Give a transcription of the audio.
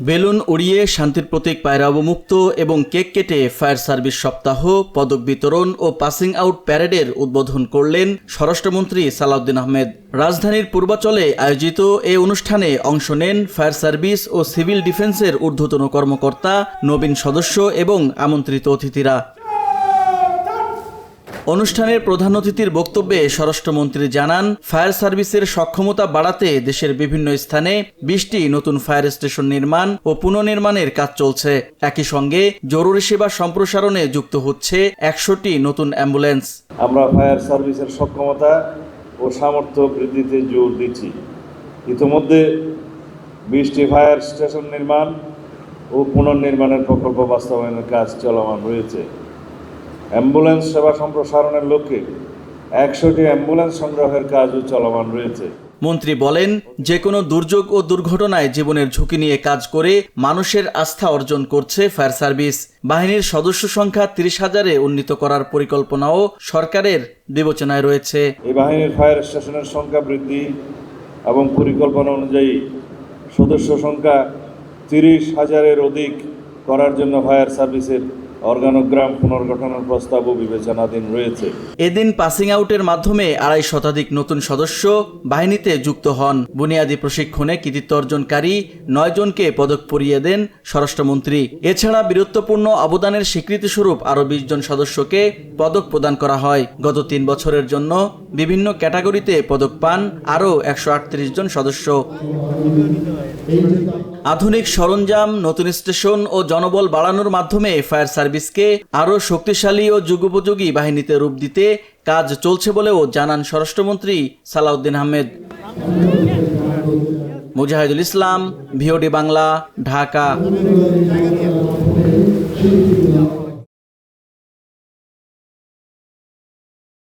Balloon উড়িয়ে শান্তির প্রতীক পায়রা অবমুক্ত এবং কেক কেটে ফায়ার সার্ভিস সপ্তাহ, পদক বিতরণ ও পাসিং আউট প্যারেডের উদ্বোধন করলেন স্বরাষ্ট্রমন্ত্রী সালাউদ্দিন আহমেদ। রাজধানীর পূর্বাচলে আয়োজিত এই অনুষ্ঠানে অংশ নেন ফায়ার সার্ভিস ও সিভিল ডিফেন্সের ঊর্ধ্বতন কর্মকর্তা, নবীন সদস্য এবং আমন্ত্রিত অতিথিরা। অনুষ্ঠানের প্রধান অতিথির বক্তব্যে স্বরাষ্ট্রমন্ত্রী জানান, ফায়ার সার্ভিসের সক্ষমতা বাড়াতে দেশের বিভিন্ন স্থানে 20টি নতুন ফায়ার স্টেশন নির্মাণ ও পুনর্নির্মাণের কাজ চলছে। একই সঙ্গে জরুরি সেবা সম্প্রসারণে যুক্ত হচ্ছে 100টি নতুন অ্যাম্বুলেন্স। আমরা ফায়ার সার্ভিসের সক্ষমতা ও সামর্থ্য বৃদ্ধিতে জোর দিচ্ছি। ইতিমধ্যে 20টি ফায়ার স্টেশন নির্মাণ ও পুনর্নির্মাণের প্রকল্প বাস্তবায়নের কাজ চলমান রয়েছে। অ্যাম্বুলেন্স সেবা সম্প্রসারণের লক্ষ্যে 100টি অ্যাম্বুলেন্স সংগ্রহের কাজও চলমান রয়েছে। মন্ত্রী বলেন, যে কোনো দুর্যোগ ও দুর্ঘটনায় জীবনের ঝুঁকি নিয়ে কাজ করে মানুষের আস্থা অর্জন করছে ফায়ার সার্ভিস। বাহিনীর সদস্য সংখ্যা 30,000-এ উন্নীত করার পরিকল্পনাও সরকারের বিবেচনায় রয়েছে। এই বাহিনীর ফায়ার স্টেশনের সংখ্যা বৃদ্ধি এবং পরিকল্পনা অনুযায়ী সদস্য সংখ্যা 30,000-এর অধিক করার জন্য ফায়ার সার্ভিসের অর্গানোগ্রাম পুনর্গঠনের প্রস্তাবও বিবেচনাধীন রয়েছে। এদিন পাসিং আউটের মাধ্যমে 250 শতাধিক নতুন সদস্য বাহিনীতে যুক্ত হন। বুনিয়াদী প্রশিক্ষণে কৃতিত্ব অর্জনকারী 9 জনকে পদক পরিয়ে দেন স্বরাষ্ট্রমন্ত্রী। এছাড়া বীরত্বপূর্ণ অবদানের স্বীকৃতিস্বরূপ আরও 20 জন সদস্যকে পদক প্রদান করা হয়। গত 3 বছরের জন্য বিভিন্ন ক্যাটাগরিতে পদক পান আরও 138 জন সদস্য। আধুনিক সরঞ্জাম, নতুন স্টেশন ও জনবল বাড়ানোর মাধ্যমে ফায়ার সার্ভিসকে আরও শক্তিশালী ও যুগোপযোগী বাহিনীতে রূপ দিতে কাজ চলছে বলেও জানান স্বরাষ্ট্রমন্ত্রী সালাউদ্দিন আহমেদ। মুজাহিদুল ইসলাম, ভিওডি বাংলা, ঢাকা।